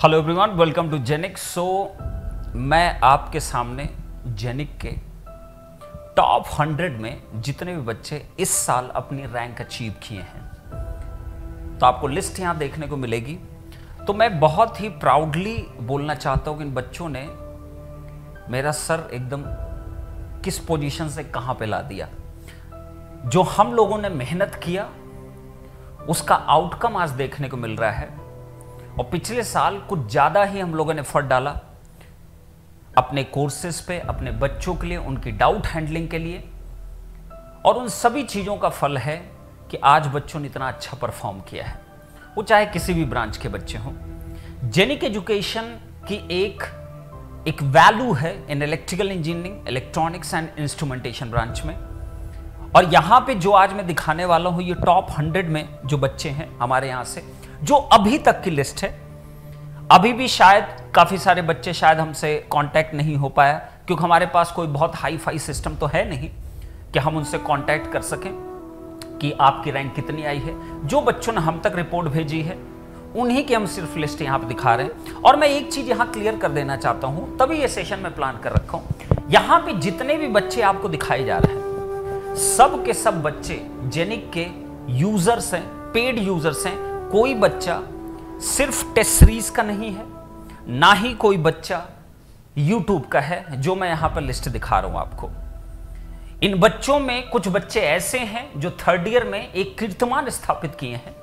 Hello everyone, welcome to Genic. मैं आपके सामने जेनिक के टॉप 100 में जितने भी बच्चे इस साल अपनी रैंक अचीव किए हैं, तो आपको लिस्ट यहां देखने को मिलेगी। तो मैं बहुत ही प्राउडली बोलना चाहता हूं कि इन बच्चों ने मेरा सर एकदम किस पोजीशन से कहां पे ला दिया। जो हम लोगों ने मेहनत किया उसका आउटकम आज देखने को मिल रहा है। और पिछले साल कुछ ज़्यादा ही हम लोगों ने एफर्ट डाला अपने कोर्सेज पे, अपने बच्चों के लिए, उनकी डाउट हैंडलिंग के लिए, और उन सभी चीज़ों का फल है कि आज बच्चों ने इतना अच्छा परफॉर्म किया है, वो चाहे किसी भी ब्रांच के बच्चे हों। जेनिक एजुकेशन की एक वैल्यू है in electrical engineering, electronics and instrumentation branch में। और यहाँ पे जो आज मैं दिखाने वाला हूँ, ये टॉप 100 में जो बच्चे हैं हमारे यहाँ से, जो अभी तक की लिस्ट है। अभी भी शायद काफी सारे बच्चे शायद हमसे कांटेक्ट नहीं हो पाया, क्योंकि हमारे पास कोई बहुत हाई फाई सिस्टम तो है नहीं कि हम उनसे कांटेक्ट कर सकें कि आपकी रैंक कितनी आई है। जो बच्चों ने हम तक रिपोर्ट भेजी है उन्हीं की हम सिर्फ लिस्ट यहाँ पे दिखा रहे हैं। और मैं एक चीज यहाँ क्लियर कर देना चाहता हूँ, तभी ये सेशन में प्लान कर रखा हूँ। यहाँ पे जितने भी बच्चे आपको दिखाए जा रहे हैं, सब के सब बच्चे जेनिक के यूजर्स हैं, पेड यूजर्स हैं। कोई बच्चा सिर्फ टेस्ट सीरीज का नहीं है, ना ही कोई बच्चा यूट्यूब का है, जो मैं यहां पर लिस्ट दिखा रहा हूं आपको। इन बच्चों में कुछ बच्चे ऐसे हैं जो 3rd ईयर में एक कीर्तिमान स्थापित किए हैं,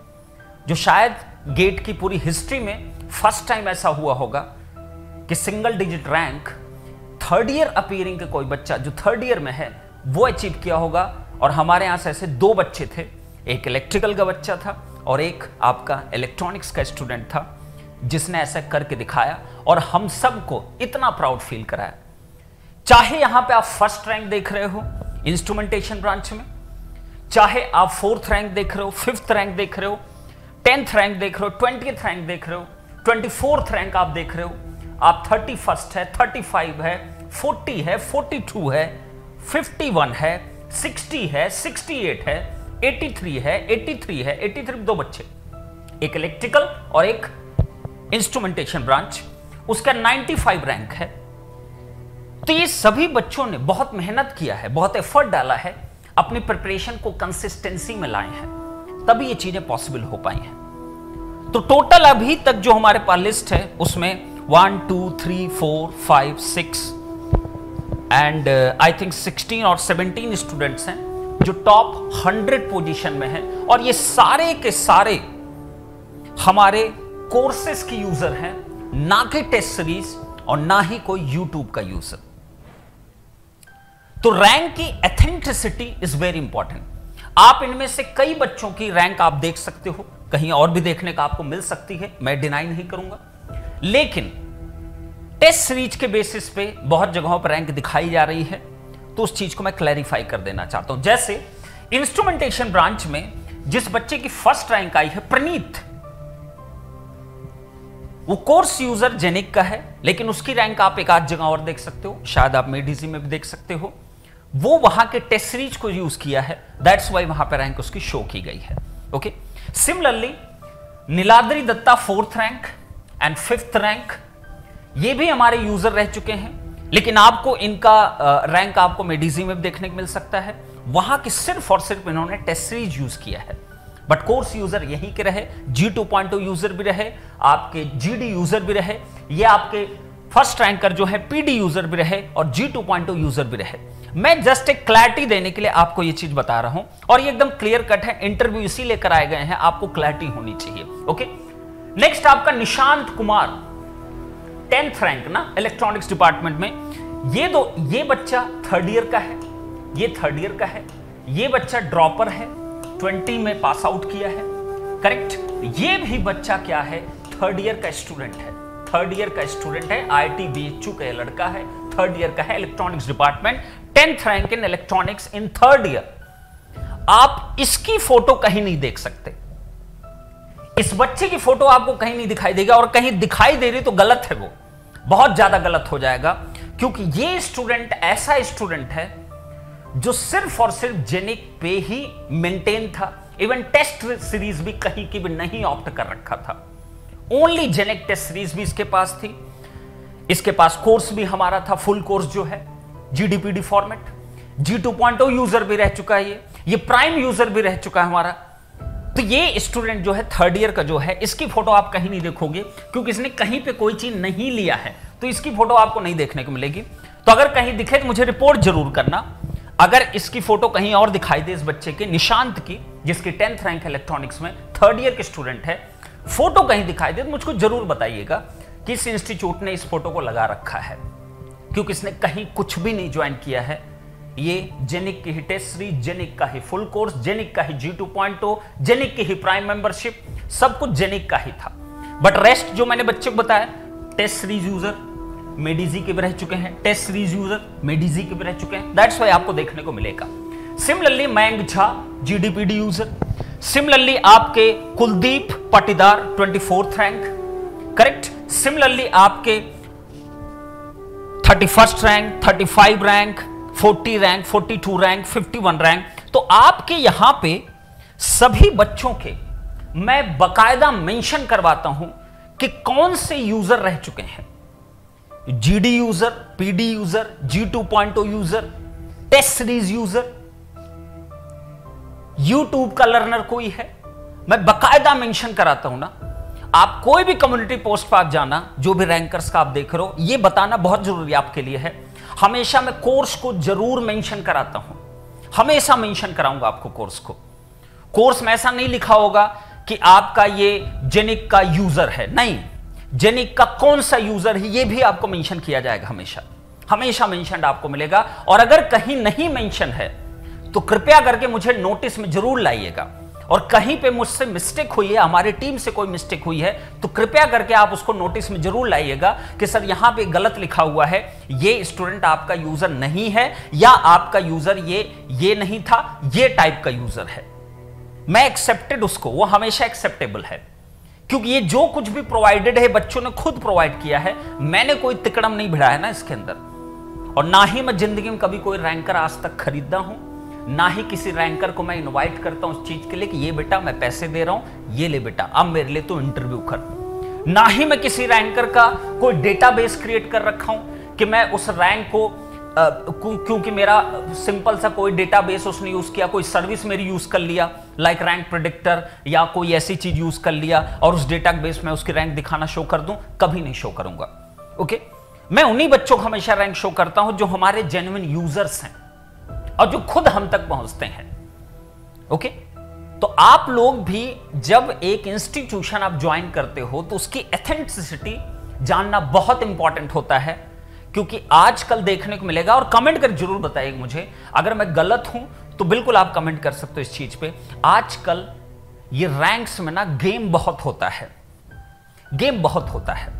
जो शायद गेट की पूरी हिस्ट्री में फर्स्ट टाइम ऐसा हुआ होगा कि single digit rank 3rd year appearing के कोई बच्चा जो 3rd ईयर में है वो अचीव किया होगा। और हमारे यहां से ऐसे 2 बच्चे थे, एक इलेक्ट्रिकल का बच्चा था और एक आपका इलेक्ट्रॉनिक्स का स्टूडेंट था, जिसने ऐसा करके दिखाया और हम सबको इतना प्राउड फील कराया। चाहे यहां पे आप फर्स्ट रैंक देख रहे हो इंस्ट्रूमेंटेशन ब्रांच में, चाहे आप 4th रैंक देख रहे हो, 5th रैंक देख रहे हो, 10th रैंक देख रहे हो, 20th रैंक देख रहे हो, 24th रैंक आप देख रहे हो, आप 31st है, 35 है, 40 है, 42 है, 51 है, 60 है, 68 है, 83 है, 83 है, 83 2 बच्चे, एक इलेक्ट्रिकल और एक इंस्ट्रूमेंटेशन ब्रांच, उसका 95 रैंक है। तो ये सभी बच्चों ने बहुत मेहनत किया है, बहुत एफर्ट डाला है, अपनी प्रिपरेशन को कंसिस्टेंसी में लाए हैं, तभी ये चीजें पॉसिबल हो पाई हैं। तो टोटल अभी तक जो हमारे पास लिस्ट है उसमें 1 2 3 4 5 6 एंड आई थिंक 16 और 17 स्टूडेंट्स हैं जो टॉप 100 पोजीशन में हैं। और ये सारे के सारे हमारे कोर्सेस की यूजर हैं, ना कि टेस्ट सीरीज और ना ही कोई यूट्यूब का यूजर। तो रैंक की एथेंटिसिटी इज वेरी इंपॉर्टेंट। आप इनमें से कई बच्चों की रैंक आप देख सकते हो, कहीं और भी देखने का आपको मिल सकती है, मैं डिनाई नहीं करूंगा। लेकिन टेस्ट सीरीज के बेसिस पे बहुत जगहों पर रैंक दिखाई जा रही है, तो उस चीज को मैं क्लैरिफाई कर देना चाहता हूं। जैसे इंस्ट्रूमेंटेशन ब्रांच में जिस बच्चे की फर्स्ट रैंक आई है, प्रणीत, वो कोर्स यूजर जेनिक का है, लेकिन उसकी रैंक आप एक आध जगह और देख सकते हो, शायद आप मेडिसी में भी देख सकते हो। वो वहां के टेस्ट सीरीज को यूज किया है, दैट्स वाई वहां पर रैंक उसकी शो की गई है। Okay, similarly Niladri Dutta 4th rank and 5th rank, ये भी हमारे यूजर रह चुके हैं, लेकिन आपको इनका रैंक आपको मेडिसी में भी देखने को मिल सकता है। वहां की सिर्फ और सिर्फ इन्होंने टेस्ट सीरीज यूज किया है, बट कोर्स यूजर यहीं के रहे, G2.2 यूजर भी रहे, आपके GD यूजर भी रहे, ये आपके फर्स्ट रैंकर जो है PD यूजर भी रहे और G2.2 यूजर भी रहे। मैं जस्ट एक क्लैरिटी देने के लिए आपको ये चीज बता रहा हूं, और ये एकदम क्लियर कट है, इंटरव्यू इसीलिए कराए गए हैं, आपको क्लैरिटी होनी चाहिए। ओके, नेक्स्ट आपका निशांत कुमार 10th रैंक ना इलेक्ट्रॉनिक्स डिपार्टमेंट में। ये बच्चा 3rd ईयर का है, ये 3rd ईयर का है, ये बच्चा ड्रॉपर है, 20 में पास आउट किया है, करेक्ट। ये भी बच्चा क्या है, 3rd ईयर का स्टूडेंट है, 3rd ईयर का स्टूडेंट है, IIT BHU का लड़का है, 3rd ईयर का है, electronics department, 10th rank in electronics in 3rd year. आप इसकी फोटो कहीं नहीं देख सकते, इस बच्चे की फोटो आपको कहीं नहीं दिखाई देगा, और कहीं दिखाई दे रही तो गलत है, वो बहुत ज्यादा गलत हो जाएगा, क्योंकि ये स्टूडेंट ऐसा स्टूडेंट है जो सिर्फ और सिर्फ जेनिक पे ही मेंटेन था, इवन टेस्ट सीरीज भी कहीं की भी नहीं ऑप्ट कर रखा था। ओनली जेनिक टेस्ट सीरीज भी इसके पास थी। इसके पास कोर्स भी हमारा था, फुल कोर्स जो है GDPD फॉर्मेट। G2.0 यूजर भी रह चुका है, ये प्राइम यूजर भी रह चुका है हमारा। तो ये स्टूडेंट जो है थर्ड ईयर का जो है, इसकी फोटो आप कहीं नहीं देखोगे क्योंकि इसने कहीं पे कोई चीज नहीं लिया है, तो इसकी फोटो आपको नहीं देखने को मिलेगी। तो अगर कहीं दिखे तो मुझे रिपोर्ट जरूर करना। अगर इसकी फोटो कहीं और दिखाई दे, इस बच्चे की, निशांत की, जिसकी 10th रैंक इलेक्ट्रॉनिक्स में, थर्ड ईयर के स्टूडेंट है, फोटो कहीं दिखाई दे तो मुझको जरूर बताइएगा कि इस इंस्टीट्यूट ने इस फोटो को लगा रखा है, क्योंकि इसने कहीं कुछ भी नहीं ज्वाइन किया है। ये जेनिक की ही टेस्ट सीरीज, जेनिक का ही फुल कोर्स, जेनिक का ही G2.0, जेनिक की ही प्राइम मेंबरशिप, सब कुछ जेनिक का ही था। बट रेस्ट जो मैंने बच्चे को बताया, टेस्ट सीरीज यूजर मेडिजी के भी रह चुके हैं, टेस्ट सीरीज यूजर मेडिजी के भी रह चुके हैं, दैट्स वाई आपको देखने को मिलेगा। Similarly Mayank Jha GDPD user, similarly आपके Kuldeep Patidar 24th rank, correct. Similarly आपके 31st rank, 35 rank, 40 rank, 42 rank, 51 rank. तो आपके यहां पे सभी बच्चों के मैं बकायदा मेंशन करवाता हूं कि कौन से यूजर रह चुके हैं। GD user, PD user, G2.0 user, test series user, YouTube का लर्नर कोई है, मैं बकायदा मेंशन कराता हूं ना। आप कोई भी कम्युनिटी पोस्ट पर आप जाना, जो भी रैंकर्स का आप देख रहे हो, ये बताना बहुत जरूरी आपके लिए है। हमेशा मैं कोर्स को जरूर मेंशन कराता हूं, हमेशा मेंशन कराऊंगा आपको कोर्स को। कोर्स में ऐसा नहीं लिखा होगा कि आपका ये जेनिक का यूजर है, नहीं, जेनिक का कौन सा यूजर है ये भी आपको मेंशन किया जाएगा, हमेशा हमेशा मेंशन आपको मिलेगा। और अगर कहीं नहीं मेंशन है तो कृपया करके मुझे नोटिस में जरूर लाइएगा, और कहीं पे मुझसे मिस्टेक हुई है, हमारी टीम से कोई मिस्टेक हुई है, तो कृपया करके आप उसको नोटिस में जरूर लाइएगा कि सर यहां पे गलत लिखा हुआ है, ये स्टूडेंट आपका यूजर नहीं है, या आपका यूजर ये नहीं था, ये टाइप का यूजर है। मैं एक्सेप्टेड उसको, वो हमेशा एक्सेप्टेबल है, क्योंकि ये जो कुछ भी प्रोवाइडेड है बच्चों ने खुद प्रोवाइड किया है, मैंने कोई तिकड़म नहीं भिड़ाया ना इसके अंदर। और ना ही मैं जिंदगी में कभी कोई रैंकर आज तक खरीदा हूं, ना ही किसी रैंकर को मैं इनवाइट करता हूं उस चीज के लिए कि ये बेटा मैं पैसे दे रहा हूं, ये ले बेटा अब मेरे लिए तो इंटरव्यू कर। ना ही मैं किसी रैंकर का कोई डेटाबेस क्रिएट कर रखा हूं कि मैं उस रैंक को क्योंकि मेरा सिंपल सा कोई डेटाबेस उसने यूज किया, कोई सर्विस मेरी यूज कर लिया, लाइक रैंक प्रेडिक्टर या कोई ऐसी चीज यूज कर लिया और उस डेटाबेस में उसकी रैंक दिखाना शो कर दूं, कभी नहीं शो करूंगा। ओके, मैं उन्हीं बच्चों को हमेशा रैंक शो करता हूं जो हमारे जेन्युइन यूजर्स हैं और जो खुद हम तक पहुंचते हैं। ओके, तो आप लोग भी जब एक इंस्टीट्यूशन आप ज्वाइन करते हो तो उसकी एथेंटिसिटी जानना बहुत इंपॉर्टेंट होता है, क्योंकि आजकल देखने को मिलेगा, और कमेंट कर जरूर बताइएगा मुझे अगर मैं गलत हूं तो बिल्कुल आप कमेंट कर सकते हो इस चीज पे। आजकल ये रैंक्स में ना गेम बहुत होता है, गेम बहुत होता है।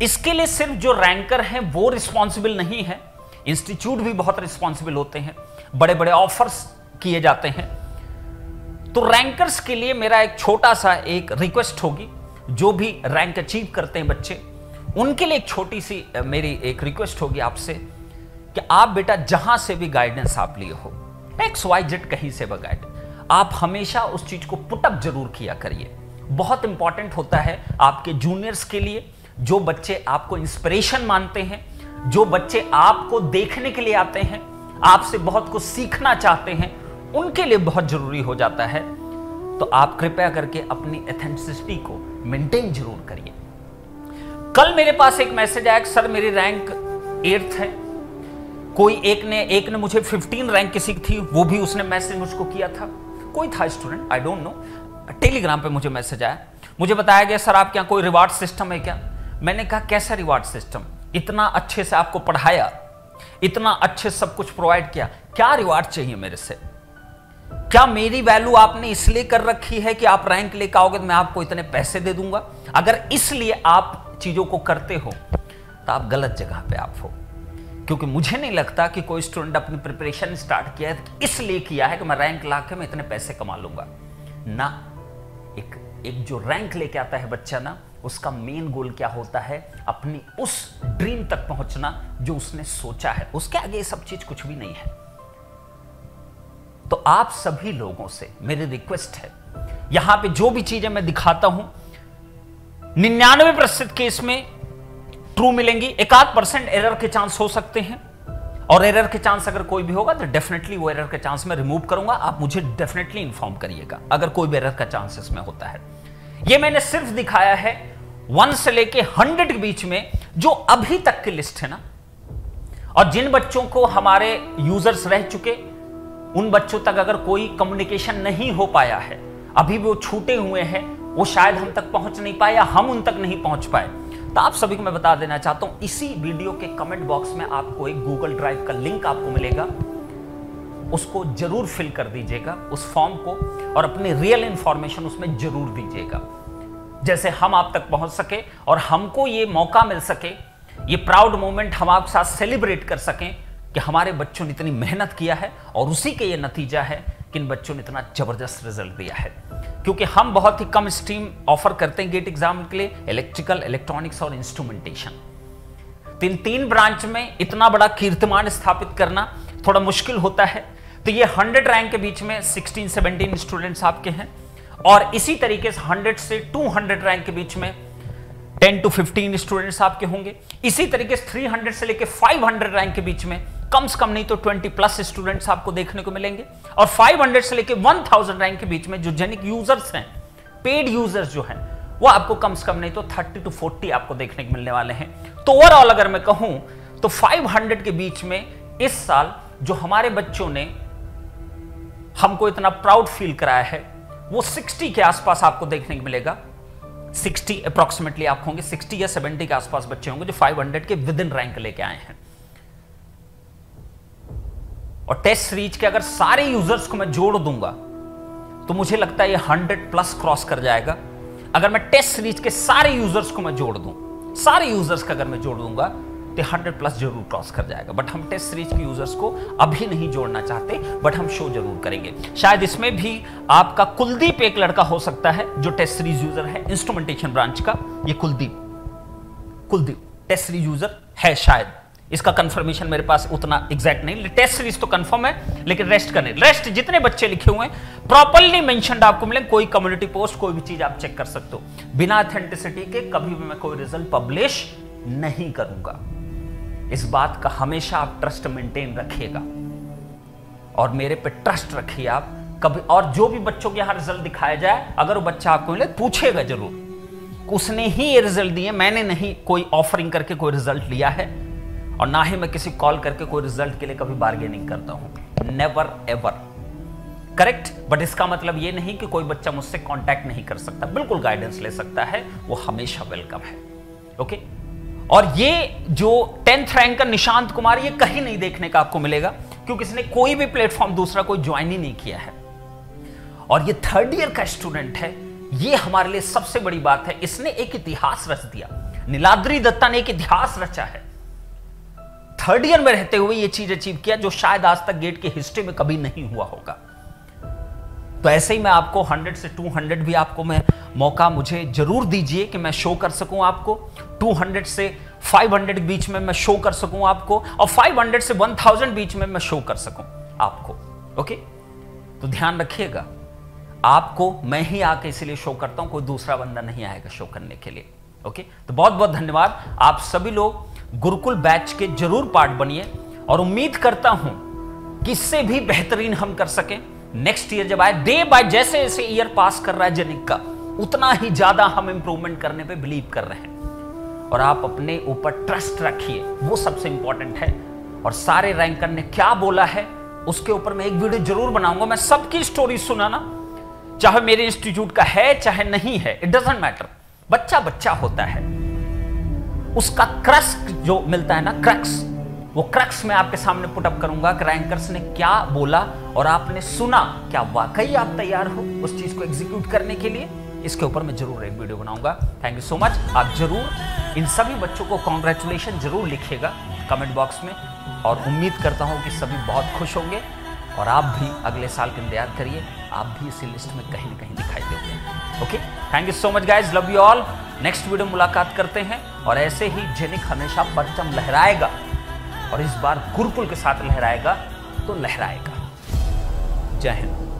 इसके लिए सिर्फ जो रैंकर हैं वो रिस्पॉन्सिबल नहीं है, इंस्टीट्यूट भी बहुत रिस्पॉन्सिबल होते हैं, बड़े बड़े ऑफर्स किए जाते हैं। तो रैंकर्स के लिए मेरा एक छोटा सा एक रिक्वेस्ट होगी, जो भी रैंक अचीव करते हैं बच्चे, उनके लिए एक छोटी सी मेरी एक रिक्वेस्ट होगी आपसे कि आप बेटा जहां से भी गाइडेंस आप लिए हो, XYZ कहीं से भी गाइड, आप हमेशा उस चीज को पुटअप जरूर किया करिए। बहुत इंपॉर्टेंट होता है आपके जूनियर्स के लिए, जो बच्चे आपको इंस्पिरेशन मानते हैं, जो बच्चे आपको देखने के लिए आते हैं, आपसे बहुत कुछ सीखना चाहते हैं, उनके लिए बहुत जरूरी हो जाता है। तो आप कृपया करके अपनी एथेंटिसिटी को मेंटेन जरूर करिए। कल मेरे पास एक मैसेज आया, सर मेरी रैंक 8th है, कोई एक ने मुझे 15 रैंक किसी की थी, वो भी उसने मैसेज मुझको किया था, कोई था student, I don't know, Telegram पे मुझे मैसेज आया, मुझे बताया गया सर आपके यहाँ कोई रिवार्ड सिस्टम है क्या। मैंने कहा कैसा रिवार्ड सिस्टम, इतना अच्छे से आपको पढ़ाया, इतना अच्छे सब कुछ प्रोवाइड किया, क्या रिवार्ड चाहिए मेरे से? क्या मेरी वैल्यू आपने इसलिए कर रखी है कि आप रैंक लेकर आओगे तो मैं आपको इतने पैसे दे दूंगा? अगर इसलिए आप चीजों को करते हो तो आप गलत जगह पे आप हो, क्योंकि मुझे नहीं लगता कि कोई स्टूडेंट अपनी प्रिपरेशन स्टार्ट किया है इसलिए किया है कि मैं रैंक लाके मैं इतने पैसे कमा लूंगा ना। एक जो रैंक लेके आता है बच्चा ना, उसका मेन गोल क्या होता है, अपनी उस ड्रीम तक पहुंचना जो उसने सोचा है, उसके आगे ये सब चीज कुछ भी नहीं है। तो आप सभी लोगों से मेरी रिक्वेस्ट है, यहां पे जो भी चीजें मैं दिखाता हूं 99% केस में ट्रू मिलेंगी, 1-8% एरर के चांस हो सकते हैं। और एरर के चांस अगर कोई भी होगा तो डेफिनेटली वो एरर के चांस मैं रिमूव करूंगा। आप मुझे डेफिनेटली इंफॉर्म करिएगा अगर कोई भी एरर का चांस इसमें होता है। ये मैंने सिर्फ दिखाया है 1 से लेके 100 के बीच में जो अभी तक की लिस्ट है ना, और जिन बच्चों को हमारे यूजर्स रह चुके उन बच्चों तक अगर कोई कम्युनिकेशन नहीं हो पाया है, अभी भी वो छूटे हुए हैं, वो शायद हम तक पहुंच नहीं पाए या हम उन तक नहीं पहुंच पाए, तो आप सभी को मैं बता देना चाहता हूं, इसी वीडियो के कमेंट बॉक्स में आपको एक गूगल ड्राइव का लिंक आपको मिलेगा, उसको जरूर फिल कर दीजिएगा उस फॉर्म को, और अपनी रियल इंफॉर्मेशन उसमें जरूर दीजिएगा, जैसे हम आप तक पहुंच सके और हमको ये मौका मिल सके, ये प्राउड मोमेंट हम आपके साथ सेलिब्रेट कर सकें कि हमारे बच्चों ने इतनी मेहनत किया है और उसी के ये नतीजा है कि इन बच्चों ने इतना जबरदस्त रिजल्ट दिया है। क्योंकि हम बहुत ही कम स्ट्रीम ऑफर करते हैं गेट एग्जाम के लिए, इलेक्ट्रिकल, इलेक्ट्रॉनिक्स और इंस्ट्रूमेंटेशन। तो इन 3 ब्रांच में इतना बड़ा कीर्तिमान स्थापित करना थोड़ा मुश्किल होता है। तो ये 100 रैंक के बीच में 16-17 स्टूडेंट्स आपके हैं, और इसी तरीके से 100 से 200 रैंक के बीच में 10 to 15 स्टूडेंट्स आपके होंगे। इसी तरीके से 300 से लेके 500 रैंक के बीच में कम से कम नहीं तो 20+ स्टूडेंट्स आपको देखने को मिलेंगे, और 500 से लेके 1000 रैंक के बीच में जो जेनिक यूजर्स हैं, पेड यूजर्स जो हैं, वो आपको कम से कम नहीं तो 30 to 40 आपको देखने को मिलने वाले हैं। तो ओवरऑल अगर मैं कहूं तो 500 के बीच में इस साल जो हमारे बच्चों ने हमको इतना प्राउड फील कराया है, वो 60 के आसपास आपको देखने को मिलेगा। 60 अप्रोक्सीमेटली आप होंगे, 60 या 70 के आसपास बच्चे होंगे जो 500 के विद इन रैंक लेके आए हैं। और टेस्ट सीरीज के अगर सारे यूजर्स को मैं जोड़ दूंगा तो मुझे लगता है ये 100+ क्रॉस कर जाएगा। अगर मैं टेस्ट सीरीज के सारे यूजर्स को मैं जोड़ दूं, सारे यूजर्स का अगर मैं जोड़ दूंगा तो 100+ जरूर क्रॉस कर जाएगा। बट हम टेस्ट सीरीज के यूजर्स को अभी नहीं जोड़ना चाहते, बट हम शो जरूर करेंगे। शायद इसमें भी आपका कुलदीप एक लड़का हो सकता है जो टेस्ट सीरीज यूजर है, इंस्ट्रूमेंटेशन ब्रांच का। ये कुलदीप टेस्ट सीरीज यूजर है शायद, इसका कंफर्मेशन मेरे पास उतना एग्जैक्ट नहीं। टेस्ट सीरीज तो कंफर्म है, लेकिन रेस्ट करने, रेस्ट जितने बच्चे लिखे हुए हैं प्रॉपर्ली मेंशन्ड आपको मिलेंगे। कोई कम्युनिटी पोस्ट, कोई भी चीज आप चेक कर सकते हो। बिना ऑथेंटिसिटी के कभी भी मैं कोई रिजल्ट पब्लिश नहीं करूंगा। इस बात का हमेशा आप ट्रस्ट मेंटेन रखिएगा और मेरे पे ट्रस्ट रखिए आप कभी। और जो भी बच्चों के यहां रिजल्ट दिखाया जाए, अगर वो बच्चा आपको मिले पूछेगा जरूर, उसने ही ये रिजल्ट दिए, मैंने नहीं कोई ऑफरिंग करके कोई रिजल्ट लिया है, और ना ही मैं किसी कॉल करके कोई रिजल्ट के लिए कभी बार्गेनिंग करता हूं, नेवर एवर। करेक्ट? बट इसका मतलब ये नहीं कि कोई बच्चा मुझसे कांटेक्ट नहीं कर सकता, बिल्कुल गाइडेंस ले सकता है, वो हमेशा वेलकम है। ओके? और ये जो 10th रैंक का निशांत कुमार, ये कहीं नहीं देखने का आपको मिलेगा, क्योंकि इसने कोई भी प्लेटफॉर्म दूसरा कोई ज्वाइन ही नहीं किया है। और ये 3rd ईयर का स्टूडेंट है। ये हमारे लिए सबसे बड़ी बात है, इसने एक इतिहास रच दिया। नीलाद्री दत्ता ने एक इतिहास रचा है, 3rd ईयर में रहते हुए ये चीज अचीव किया, जो शायद आज तक गेट की हिस्ट्री में कभी नहीं हुआ होगा। तो ऐसे ही मैं आपको 100 से 200 भी आपको मैं मौका मुझे जरूर दीजिए कि मैं शो कर सकूं आपको, 200 से 500 के बीच में मैं शो कर सकूं आपको, और 500 से 1000 बीच में मैं शो कर सकूं आपको। ओके? तो ध्यान रखिएगा, आपको मैं ही आके इसलिए शो करता हूं, कोई दूसरा बंदा नहीं आएगा शो करने के लिए। ओके? तो बहुत बहुत धन्यवाद। आप सभी लोग गुरुकुल बैच के जरूर पार्ट बनिए, और उम्मीद करता हूं कि इससे भी बेहतरीन हम कर सकें। नेक्स्ट ईयर जब आए, डे बाय जैसे जैसे ईयर पास कर रहा है जेनिक का, उतना ही ज्यादा हम इंप्रूवमेंट करने पे बिलीव कर रहे हैं। और आप अपने ऊपर ट्रस्ट रखिए, वो सबसे इंपॉर्टेंट है। और सारे रैंकर ने क्या बोला है उसके ऊपर मैं एक वीडियो जरूर बनाऊंगा। मैं सबकी स्टोरी सुनाना, चाहे मेरे इंस्टीट्यूट का है चाहे नहीं है, इट डजंट मैटर। बच्चा बच्चा होता है, उसका क्रक्स जो मिलता है ना, क्रक्स, वो क्रक्स मैं आपके सामने पुट अप करूंगा कि रैंकर्स ने क्या बोला और आपने सुना। क्या वाकई आप तैयार हो उस चीज को एग्जीक्यूट करने के लिए? इसके ऊपर मैं जरूर एक वीडियो बनाऊंगा। Thank you so much. आप जरूर इन सभी बच्चों को कॉन्ग्रेचुलेशन जरूर लिखिएगा कमेंट बॉक्स में, और उम्मीद करता हूं कि सभी बहुत खुश होंगे, और आप भी अगले साल का इंतजार करिए, आप भी इसी लिस्ट में कहीं ना कहीं दिखाई देंगे। Okay? Thank you so much guys, love you all. Next video मुलाकात करते हैं, और ऐसे ही जेनिक हमेशा परचम लहराएगा, और इस बार गुरुकुल के साथ लहराएगा तो लहराएगा। जय हिंद।